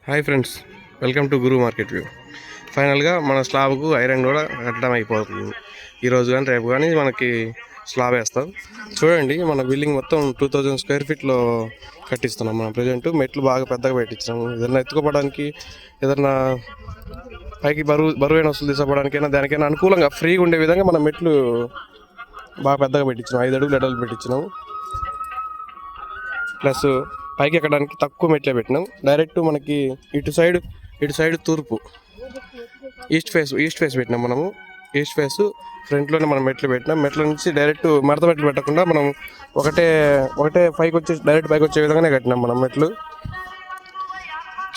Hi friends, welcome to Guru market view. ఫైనల్గా మన స్లాబ్కు iron కూడా కట్టడం అయిపోతుంది. ఈరోజు కానీ రేపు కానీ మనకి స్లాబ్ వేస్తాం. చూడండి, మన బిల్డింగ్ మొత్తం 2000 స్క్వేర్ ఫీట్లో కట్టిస్తున్నాం. మనం ప్రజెంట్ మెట్లు బాగా పెద్దగా పెట్టించాము. ఏదైనా ఎత్తుకోవడానికి, ఏదన్నా పైకి బరువైన వస్తువులు తీసుకోవడానికైనా దానికైనా అనుకూలంగా ఫ్రీగా ఉండే విధంగా మనం మెట్లు బాగా పెద్దగా పెట్టించినాం. 5 అడుగులు ఎడలు పెట్టించినాం. ప్లస్ పైకి ఎక్కడానికి తక్కువ మెట్లే పెట్టినాం. డైరెక్ట్ మనకి ఇటు సైడ్ తూర్పు ఈస్ట్ ఫేస్ పెట్టినాం. మనము ఈస్ట్ ఫేస్ ఫ్రంట్లోనే మనం మెట్లు పెట్టినాం. మెట్ల నుంచి డైరెక్ట్ మడత మెట్లు పెట్టకుండా మనం ఒకటే పైకి వచ్చి డైరెక్ట్ పైకి వచ్చే విధంగానే కట్టినాం మనం మెట్లు.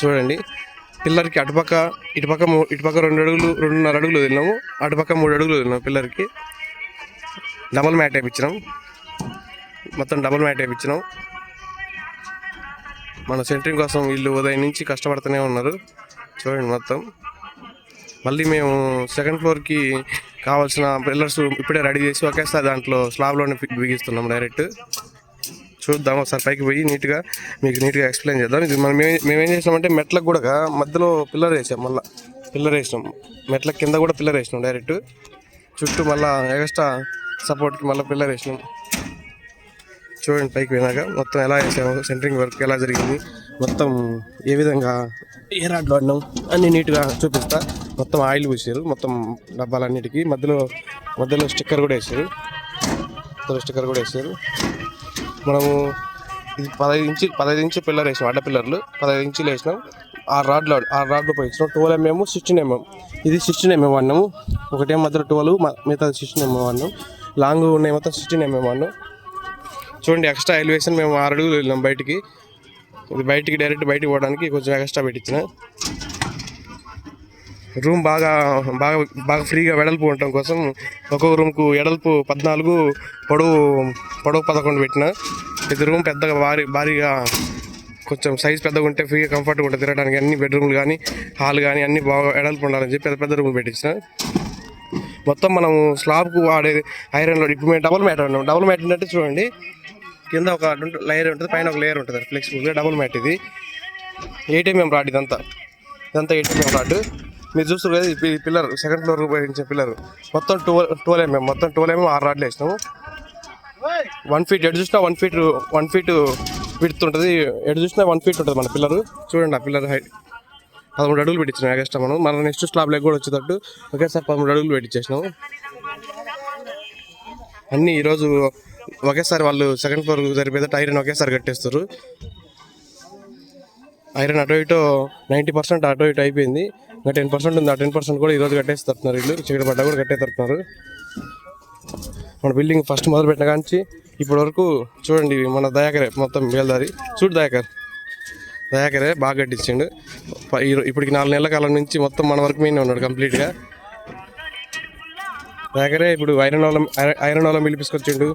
చూడండి, పిల్లర్కి ఇటుపక్క 2 అడుగులు 2.5 అడుగులు వదిలినాము, అటుపక్క 3 అడుగులు వదిలినాము. పిల్లర్కి డబుల్ మ్యాట్ వేయించినాం. మొత్తం డబుల్ మ్యాట్ వేయించినాం. మన సెంటరింగ్ కోసం వీళ్ళు ఉదయం నుంచి కష్టపడుతూనే ఉన్నారు. చూడండి, మొత్తం మళ్ళీ మేము సెకండ్ ఫ్లోర్కి కావాల్సిన పిల్లర్స్ ఇప్పుడే రెడీ చేసి ఒకేసారి దాంట్లో స్లాబ్లోనే బిగిస్తున్నాం. డైరెక్ట్ చూద్దాం, ఒకసారి పైకి పోయి మీకు నీట్గా ఎక్స్ప్లెయిన్ చేద్దాం. ఇది మేమేం చేసినామంటే మెట్లకు కూడా మధ్యలో పిల్లర్ వేసాం. మళ్ళీ పిల్లర్ వేసినాం, మెట్ల కింద కూడా పిల్లర్ వేసినాం. డైరెక్ట్ చుట్టూ మళ్ళీ ఎక్స్ట్రా సపోర్ట్కి మళ్ళీ పిల్లర్ వేసినాం. చూడండి, పైకి పోయినాక మొత్తం ఎలా వేసాము, సెంటరింగ్ వర్క్ ఎలా జరిగింది, మొత్తం ఏ విధంగా ఏ రాడ్లు వాడినాం అన్నీ నీట్గా చూపిస్తా. మొత్తం ఆయిల్ పూసారు, మొత్తం డబ్బాలన్నిటికీ మధ్యలో స్టిక్కర్ కూడా వేసారు. మనము ఇది 15 ఇంచు పిల్లర్ వేసినాం. అడ్డ పిల్లర్లు 15 ఇంచులు వేసినాం. 6 రాడ్లు పోయించినాం. 12 mm 16 mm. ఇది 16 mm వాడినాము. ఒకటేమో మధ్యలో 12, మిగతా 16 mm వాడినాం. లాంగ్ ఉన్నాయి మొత్తం 16 mm వాడినాం. చూడండి, ఎక్స్ట్రా ఎలివేషన్ మేము 6 అడుగులు వెళ్ళినాం బయటికి. ఇది డైరెక్ట్ బయటికి పోవడానికి కొంచెం ఎక్స్ట్రా పెట్టించిన. రూమ్ బాగా ఫ్రీగా వెడల్పు ఉండటం కోసం ఒక్కొక్క రూమ్కు ఎడల్పు 14, పొడవు 11 పెట్టిన. ఇది రూమ్ పెద్దగా భారీగా కొంచెం సైజ్ పెద్దగా ఉంటే ఫ్రీగా కంఫర్ట్గా ఉంటుంది తిరగడానికి. అన్ని బెడ్రూమ్లు కానీ హాల్ కానీ అన్ని బాగా ఎడల్పు ఉండాలని చెప్పి పెద్ద రూమ్ పెట్టించిన. మొత్తం మనం స్లాబ్కు వాడే ఐరన్లో ఇప్పుడు మేము డబుల్ మ్యాట్ ఉన్నాం. డబుల్ మ్యాట్ ఏంటంటే చూడండి, కింద ఒక లేయర్ ఉంటుంది, పైన ఒక లేయర్ ఉంటుంది. ఫ్లెక్సిబుల్గా డబుల్ మ్యాట్. ఇది 8 mm రాడ్. ఇదంతా 8 mm రాడ్. మీరు చూస్తారు కదా, ఈ పిల్లర్ సెకండ్ ఫ్లోర్ ఉపయోగించే పిల్లర్ మొత్తం 12 mm. మొత్తం 12 mm 6 రాడ్లు వేసినాము. 1 feet ఎటు చూసినా 1 feet విడ్త్ ఉంటుంది. ఎటు చూసినా 1 feet ఉంటుంది మన పిల్లర్. చూడండి, ఆ పిల్లర్ హైట్ 13 అడుగులు పెట్టించినాం. ఎక్స్ట్రా మన నెక్స్ట్ స్లాబ్ లెగ్ కూడా వచ్చేటట్టు ఒకేసారి 13 అడుగులు పెట్టించేసినాము. అన్నీ ఈరోజు ఒకేసారి వాళ్ళు సెకండ్ ఫ్లోర్ సరిపోయేదట్టు ఐరన్ ఒకేసారి కట్టేస్తారు. ఐరన్ అటు ఇటు 90% అటు ఇటు అయిపోయింది. ఇంకా 10% ఉంది. ఆ 10% కూడా ఈరోజు కట్టేసి తరుతున్నారు. వీళ్ళు చీకటి పడ్డా కూడా కట్టే తరుతున్నారు. మన బిల్డింగ్ ఫస్ట్ మొదలు పెట్టిన కాంచి ఇప్పటి వరకు చూడండి, మన దయాకరే మొత్తం బేల్దారి. చూడు, దయాకరే బాగా కట్టించిండు. ఇప్పటికి 4 నెలల కాలం నుంచి మొత్తం మన వరకు మీనే ఉన్నాడు కంప్లీట్గా. దయాకరే ఇప్పుడు ఐరన్ వాళ్ళం పిలిపించుకొచ్చిండు.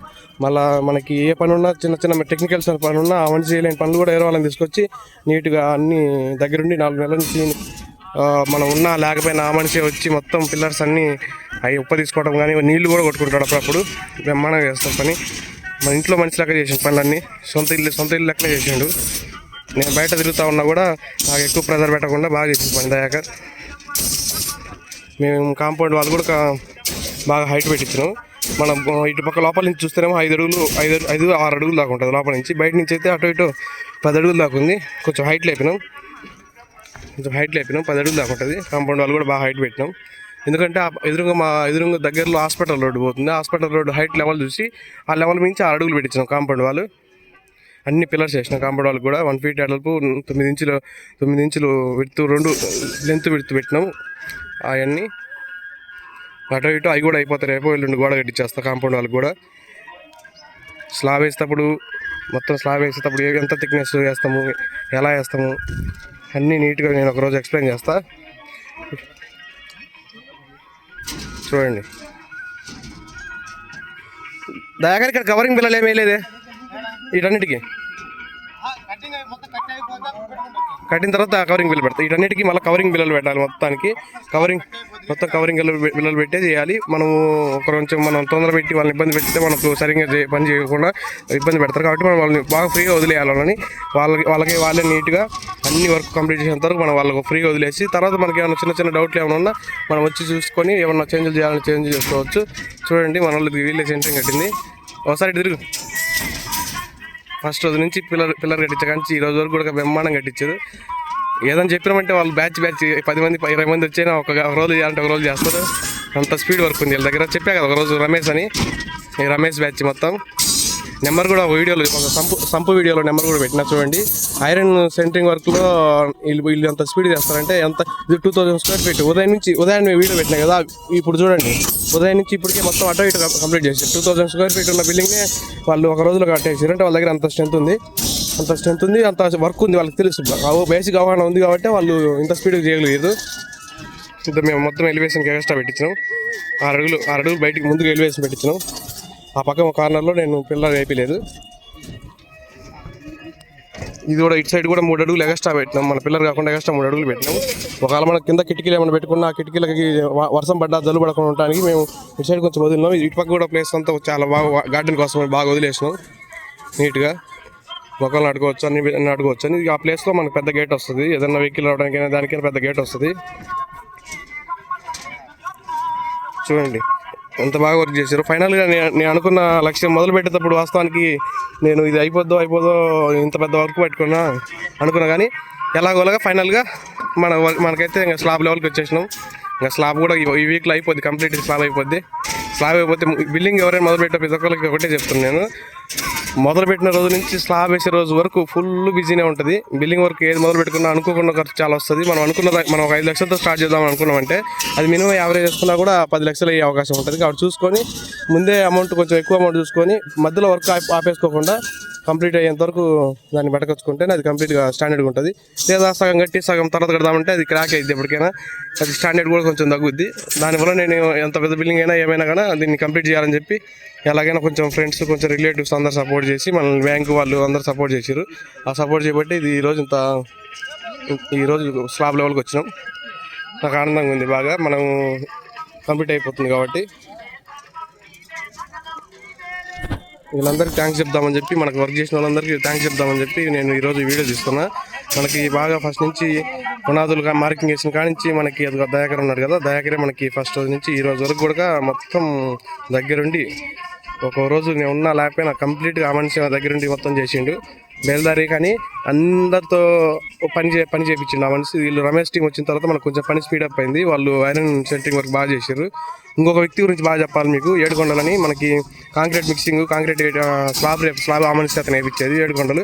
మళ్ళీ మనకి ఏ పని ఉన్నా చిన్న టెక్నికల్స్ పని ఉన్నా ఆ మనిషి చేయలేని పనులు కూడా వేరే వాళ్ళని తీసుకొచ్చి నీట్గా అన్ని దగ్గరుండి 4 నెలల నుంచి మనం ఉన్నా లేకపోయినా ఆ మనిషి వచ్చి మొత్తం పిల్లర్స్ అన్నీ అవి తీసుకోవడం కానీ నీళ్లు కూడా కొట్టుకుంటాడు. అప్పుడప్పుడు బ్రహ్మాండంగా చేస్తాం పని. మన ఇంట్లో మనిషి లెక్క చేసిన పనులన్నీ సొంత ఇల్లు లెక్కనే చేసిండు. నేను బయట తిరుగుతూ ఉన్నా కూడా నాకు ఎక్కువ ప్రెజర్ పెట్టకుండా బాగా చేసిన పని దయాకర్. మేము కాంపౌండ్ వాళ్ళు కూడా బాగా హైట్ పెట్టించినాం. మనం ఇటు పక్క లోపల నుంచి చూస్తేనేమో 5 6 అడుగులు దాకా ఉంటుంది లోపల నుంచి. బయట నుంచి అయితే అటు ఇటు 10 అడుగులు దాకా ఉంది. కొంచెం హైట్ లేపినాం 10 అడుగులు దాకా ఉంటుంది. కాంపౌండ్ వాళ్ళు కూడా బాగా హైట్ పెట్టినాం. ఎందుకంటే మా ఎదురుగా దగ్గరలో హాస్పిటల్ రోడ్డు పోతుంది. హాస్పిటల్ రోడ్డు హైట్ లెవెల్ చూసి ఆ లెవెల్ మించి 6 అడుగులు పెట్టించినాం కాంపౌండ్ వాళ్ళు. అన్ని పిల్లర్స్ వేసినాం కాంపౌండ్ వాళ్ళు కూడా. 1 feet ఎడల్పు 9 ఇంచులు విడ్త్ 2 లెంత్ విడ్త్ పెట్టినాం. అవన్నీ అటు ఇటు అవి కూడా అయిపోతాయి. రేపు ఎల్లుండి గోడ కట్టించేస్తాం కాంపౌండ్ వాళ్ళకి కూడా. స్లాబ్ వేసేటప్పుడు ఎంత థిక్నెస్ వేస్తాము, ఎలా వేస్తాము అన్నీ నీట్గా నేను ఒకరోజు ఎక్స్ప్లెయిన్ చేస్తా. చూడండి, దయాకర్ ఇక్కడ కవరింగ్ పిల్లలు ఏమీ లేదే వీటన్నిటికీ. కట్టిన తర్వాత కవరింగ్ బిల్లు పెడతాం. వీటన్నిటికీ మళ్ళీ కవరింగ్ బిల్లలు పెట్టాలి. మొత్తం కవరింగ్ బిల్లలు పెట్టే చేయాలి. కొంచెం మనం తొందర పెట్టి వాళ్ళని ఇబ్బంది పెడితే మనకు సరిగ్గా పని చేయకుండా ఇబ్బంది పెడతారు. కాబట్టి మనం వాళ్ళని బాగా ఫ్రీగా వదిలేయాలని వాళ్ళే నీట్గా అన్ని వర్క్ కంప్లీట్ చేసేంత వరకు మనం వాళ్ళకు ఫ్రీగా వదిలేసి తర్వాత మనకి ఏమైనా చిన్న డౌట్లు ఏమైనా ఉన్నా మనం వచ్చి చూసుకొని ఏమన్నా చేంజ్లు చేయాలని చేంజ్ చేసుకోవచ్చు. చూడండి మన వాళ్ళకి వీళ్ళే సెంటరింగ్ కట్టింది. ఒకసారి తిరుగు. ఫస్ట్ రోజు నుంచి పిల్లర్ కట్టించా కానీ ఈ రోజు వరకు కూడా బ్రహ్మాండం కట్టించారు. ఏదైనా చెప్పినామంటే వాళ్ళు బ్యాచ్ 10 మంది 20 మంది వచ్చినా ఒక రోజు చేయాలంటే ఒక రోజు చేస్తారు. అంత స్పీడ్ వర్క్ ఉంది వీళ్ళ దగ్గర. చెప్పా కదా ఒకరోజు రమేష్ బ్యాచ్ మొత్తం నెంబర్ కూడా వీడియోలో ఒక సంపు వీడియోలో నెంబర్ కూడా పెట్టినా చూడండి. ఐరన్ సెంటరింగ్ వర్క్లో వీళ్ళు ఎంత స్పీడ్ చేస్తారంటే ఇది 2000 స్క్వేర్ ఫీట్. ఉదయం వీడియో పెట్టినా కదా, ఇప్పుడు చూడండి ఉదయం నుంచి ఇప్పటికే మొత్తం అటో ఇటు కంప్లీట్ చేసి 2000 స్క్వేర్ ఫీట్ ఉన్న బిల్డింగ్నే వాళ్ళు ఒక రోజులో కట్టేసారు. అంటే వాళ్ళ దగ్గర అంత స్ట్రెంత్ ఉంది, అంత వర్క్ ఉంది. వాళ్ళకి తెలుసు, బేసిక్ అవగాహన ఉంది కాబట్టి వాళ్ళు ఇంత స్పీడ్గా చేయగలిగారు. ఇప్పుడు మేము మొత్తం ఎలివేషన్కి ఎక్స్ట్రా పెట్టించినాం. 6 అడుగులు బయటికి ముందుకు ఎలివేషన్ పెట్టించినాం. ఆ పక్క ఒక కార్నర్లో నేను పిల్లలు వేయలేదు. ఇది కూడా ఇటు సైడ్ కూడా 3 అడుగులు ఎక్స్ట్రా పెట్టినాం. మన పిల్లలు కాకుండా ఎక్స్ట్రా 3 అడుగులు పెట్టినాం. ఒకవేళ మన కింద కిటికీలు ఏమైనా పెట్టుకున్నా ఆ కిటికీలకి వర్షం పడ్డా జల్లు పడకుండా ఉండడానికి మేము ఇటు సైడ్ కొంచెం వదిలినాం. ఇటు పక్క కూడా ప్లేస్ అంతా చాలా బాగా గార్డెన్ కోసం బాగా వదిలేసినాం నీట్గా. మొక్కలను అన్ని అడుకోవచ్చు అని. ఆ ప్లేస్లో మనకు పెద్ద గేట్ వస్తుంది. ఏదైనా వెహికల్ రావడానికైనా దానికైనా పెద్ద గేట్ వస్తుంది. చూడండి ఎంత బాగా వర్క్ చేశారు. ఫైనల్గా నేను అనుకున్న లక్ష్యం మొదలు పెట్టేటప్పుడు వాస్తవానికి నేను ఇది అయిపోద్దో ఇంత పెద్ద వర్క్ పెట్టుకున్నా అనుకున్నా. కానీ ఎలాగోలాగా ఫైనల్గా మనకైతే ఇంకా స్లాబ్ లెవెల్కి వచ్చేసినాం. ఇంకా స్లాబ్ కూడా ఈ వీక్లో అయిపోద్ది, కంప్లీట్ స్లాబ్ అయిపోద్ది. స్లాబ్ అయిపోతే బిల్డింగ్ ఎవరైనా మొదలు పెట్టే ప్రతి ఒక్కరికి ఒకటే చెప్తున్నాను నేను, మొదలుపెట్టిన రోజు నుంచి స్లాబ్ వేసే రోజు వరకు ఫుల్ బిజీనే ఉంటుంది. బిల్డింగ్ వర్క్ ఏది మొదలు పెట్టుకున్నా అనుకోకుండా ఖర్చు చాలా వస్తుంది. మనం ఒక 5 లక్షలతో స్టార్ట్ చేద్దాం అనుకున్నామంటే అది మినిమం యావరేజ్ చేసుకున్నా కూడా 10 లక్షలు అయ్యే అవకాశం ఉంటుంది. కాబట్టి చూసుకొని ముందే కొంచెం ఎక్కువ అమౌంట్ చూసుకొని మధ్యలో వర్క్ ఆపేసుకోకుండా కంప్లీట్ అయ్యేంత వరకు దాన్ని బట్టకొచ్చుకుంటే అది కంప్లీట్గా స్టాండర్డ్గా ఉంటుంది. లేదా సగం కట్టి సగం తర్వాత కడదామంటే అది క్రాక్ అయ్యింది. ఎప్పటికైనా అది స్టాండర్డ్ కూడా కొంచెం తగ్గుద్ది. దానివల్ల నేను ఎంత పెద్ద బిల్డింగ్ అయినా ఏమైనా కానీ దీన్ని కంప్లీట్ చేయాలని చెప్పి ఎలాగైనా కొంచెం ఫ్రెండ్స్ కొంచెం రిలేటివ్స్ అందరు సపోర్ట్ చేసి మనల్ని బ్యాంకు వాళ్ళు అందరూ సపోర్ట్ చేశారు. ఆ సపోర్ట్ చేయబట్టి ఇది ఈరోజు స్లాబ్ లెవెల్కి వచ్చినాం. నాకు ఆనందంగా ఉంది బాగా. మనం కంప్లీట్ అయిపోతుంది కాబట్టి వీళ్ళందరికీ థ్యాంక్స్ చెప్దామని చెప్పి, మనకు వర్క్ చేసిన వాళ్ళందరికీ థ్యాంక్స్ చెప్దామని చెప్పి నేను ఈరోజు వీడియో తీస్తున్నా. మనకి బాగా ఫస్ట్ నుంచి పునాదులుగా మార్కింగ్ చేసిన కానించి మనకి అది దయాకర్ ఉన్నాడు కదా, దయాకరే మనకి ఫస్ట్ రోజు నుంచి ఈ రోజు వరకు కూడా మొత్తం దగ్గరుండి ఒక రోజు నేను ఉన్నా లేకపోయినా కంప్లీట్గా ఆ మనిషి దగ్గరుండి మొత్తం చేసిండు. బేల్దారి కానీ అందరితో పని చేయించిండు ఆ మనిషి. వీళ్ళు రమేష్ టీం వచ్చిన తర్వాత మనకు కొంచెం పని స్పీడప్ అయింది. వాళ్ళు ఐరన్ సెంటరింగ్ వర్క్ బాగా చేశారు. ఇంకొక వ్యక్తి గురించి బాగా చెప్పాలి మీకు. ఏడుకొండలని మనకి కాంక్రీట్ మిక్సింగ్, కాంక్రీట్ స్లాబ్ ఆ మనిషి అతను వేయించేది. ఏడుకొండలు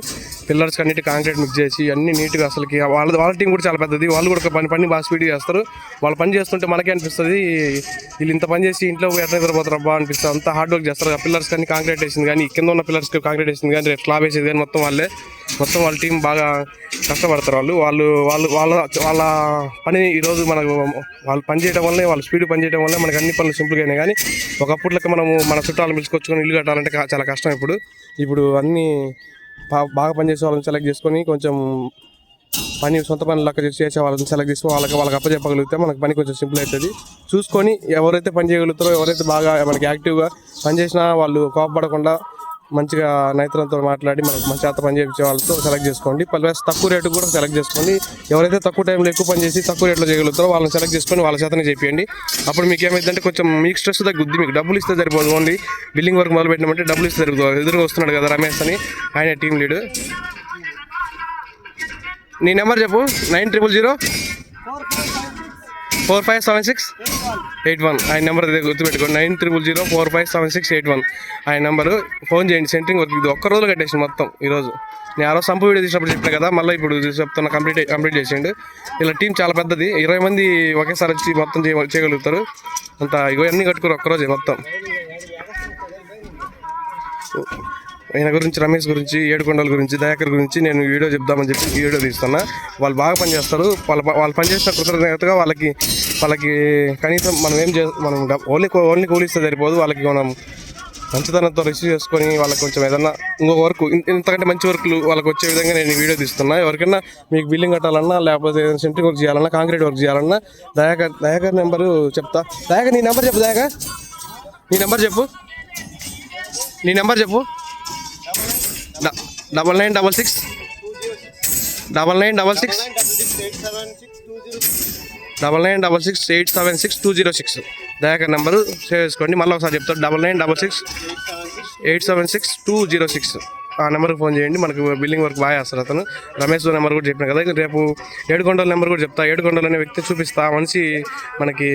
పిల్లర్స్ అన్నిటి కాంక్రీట్ మిక్స్ చేసి అన్ని నీట్గా అసలుకి వాళ్ళ టీం కూడా చాలా పెద్దది. వాళ్ళు కూడా పని బాగా స్పీడ్గా చేస్తారు. వాళ్ళు పని చేస్తుంటే మనకే అనిపిస్తుంది వీళ్ళు ఇంత పని చేసి ఇంట్లో ఎట్లా నిద్రపోతారు అబ్బా అనిపిస్తుంది. అంత హార్డ్ వర్క్ చేస్తారు. పిల్లర్స్ కానీ కాంక్రీట్ వేసింది కానీ కింద ఉన్న పిల్లర్స్కి కాంక్రీట్ వేసింది కానీ రేపు స్లాబ్ వేసేది కానీ మొత్తం వాళ్ళ టీం బాగా కష్టపడతారు. వాళ్ళ పని ఈరోజు మనకు వాళ్ళు పని చేయడం వల్లే, వాళ్ళ స్పీడ్ పని చేయడం వల్లే మనకు అన్ని పనులు సింపుల్గా అయినాయి. కానీ ఒకప్పట్లకి మనము మన చుట్టాలను పిలుచుకొచ్చుకొని ఇల్లు కట్టాలంటే చాలా కష్టం. ఇప్పుడు అన్నీ బాగా పనిచేసే వాళ్ళని సెలెక్ట్ చేసుకొని కొంచెం సొంత పని లెక్క చేసే వాళ్ళని సెలెక్ట్ చేసుకొని వాళ్ళకి అప్పచెప్పగలిగితే మనకు పని కొంచెం సింపుల్ అవుతుంది. చూసుకొని ఎవరైతే పని చేయగలుగుతారో, ఎవరైతే బాగా మనకి యాక్టివ్గా పనిచేసినా వాళ్ళు కోపపడకుండా మంచిగా నైతులతో మాట్లాడి మనకు మంచి చేత పని చేయించే వాళ్ళతో సెలెక్ట్ చేసుకోండి. ప్లస్ తక్కువ రేటు కూడా సెలెక్ట్ చేసుకోండి. ఎవరైతే తక్కువ టైంలో ఎక్కువ పని చేసి తక్కువ రేట్లో చేయగలుగుతారో వాళ్ళని సెలెక్ట్ చేసుకొని వాళ్ళ చేతనే చేయండి. అప్పుడు మీకు ఏమైందంటే కొంచెం మీకు స్ట్రెస్ తగ్గుద్ది. మీకు డబ్బులు ఇస్తే సరిపోదు. ఓన్లీ బిల్డింగ్ వర్క్ మొదలు పెట్టినామంటే డబ్బులు ఇస్తే సరిపోతుంది. ఎదురుగా వస్తున్నాడు కదా రమేష్ అని, ఆయన టీం లీడ్. నీ నెంబర్ చెప్పు. 9000 457681. ఆయన నెంబర్ గుర్తుపెట్టుకోండి. 9000 457681 ఆయన నెంబరు. ఫోన్ చేయండి. సెంటరింగ్ వర్క్ ఇది ఒక్క రోజులో కట్టేసి మొత్తం. ఈరోజు నేను ఆ రోజు సంపు వీడియో తీసినప్పుడు చెప్పినా కదా, మళ్ళీ ఇప్పుడు చెప్తున్నా కంప్లీట్ చేసిండు. ఇలా టీం చాలా పెద్దది. 20 మంది ఒకేసారి వచ్చి మొత్తం చేయగలుగుతారు. అంత ఇవన్నీ కట్టుకుని ఒక్కరోజే మొత్తం. ఆయన గురించి, రమేష్ గురించి, ఏడుకొండల గురించి, దయాకర్ గురించి నేను వీడియో చెప్దామని చెప్పి వీడియో తీస్తున్నా. వాళ్ళు బాగా పనిచేస్తారు. వాళ్ళు పనిచేసిన కృతజ్ఞతగా వాళ్ళకి కనీసం మనం మనం ఓన్లీ కూలిస్తే సరిపోదు. వాళ్ళకి మనం మంచితనంతో రిసీవ్ చేసుకొని వాళ్ళకి కొంచెం ఏదన్నా ఇంకొక వర్క్ ఇంతకంటే మంచి వర్క్లు వాళ్ళకి వచ్చే విధంగా నేను వీడియో తీస్తున్నా. ఎవరికైనా మీకు బిల్డింగ్ కట్టాలన్నా లేకపోతే ఏదైనా సెంట్రింగ్ వర్క్ చేయాలన్నా కాంక్రీట్ వర్క్ చేయాలన్నా దయాకర్ నెంబరు చెప్తా. దయాకర్ నీ నెంబర్ చెప్పు. దయాకర్ నీ నెంబర్ చెప్పు. 9966 876 దయాకర్ నెంబరు సేవ్ చేసుకోండి. మళ్ళీ ఒకసారి చెప్తాను 9966 ఆ నెంబర్కి ఫోన్ చేయండి. మనకు బిల్డింగ్ వర్క్ బాగా చేస్తారు అతను. రమేష్ నెంబర్ కూడా చెప్పిన కదా. రేపు 7 నెంబర్ కూడా చెప్తా. 7 అనే వ్యక్తి చూపిస్తా. మనిషి మనకి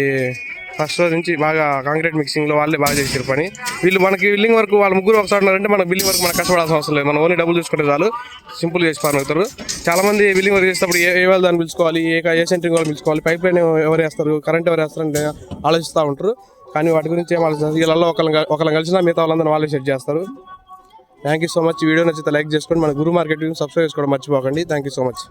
ఫస్ట్ రోజు నుంచి బాగా కాంక్రీట్ మిక్సింగ్లో వాళ్ళే బాగా చేసారు పని. వీళ్ళు మనకి బిల్డింగ్ వర్క్ వాళ్ళ ముగ్గురు ఒకసారి ఉన్నారంటే మన బిల్డింగ్ వర్క్ మనకు కష్టపడాల్సిన అవసరం లేదు. మనం ఓన్లీ డబ్బులు చూసుకుంటే చాలు, సింపుల్ చేసి పారవుతారు. చాలామంది బిల్డింగ్ వర్క్ చేసేటప్పుడు ఏ వాళ్ళు దాన్ని పిలుచుకోవాలి, ఏ సెంటరింగ్ వాళ్ళు పిలుచుకోవాలి, పైప్ లైన్ ఎవరు వేస్తారు, కరెంట్ ఎవరు వేస్తారంటే ఆలోచిస్తూ ఉంటారు. కానీ వాటి గురించి ఏం ఆలోచిస్తారు. వీళ్ళల్లో ఒకళ్ళని కలిసినా మిగతా వాళ్ళందరూ వాళ్ళే సెట్ చేస్తారు. Thank you so much. Video నచ్చితే లైక్ చేసుకోండి. మన గురు మార్కెట్ సబ్స్క్రైబ్ చేసుకోవడం మర్చిపోకండి. Thank you so much.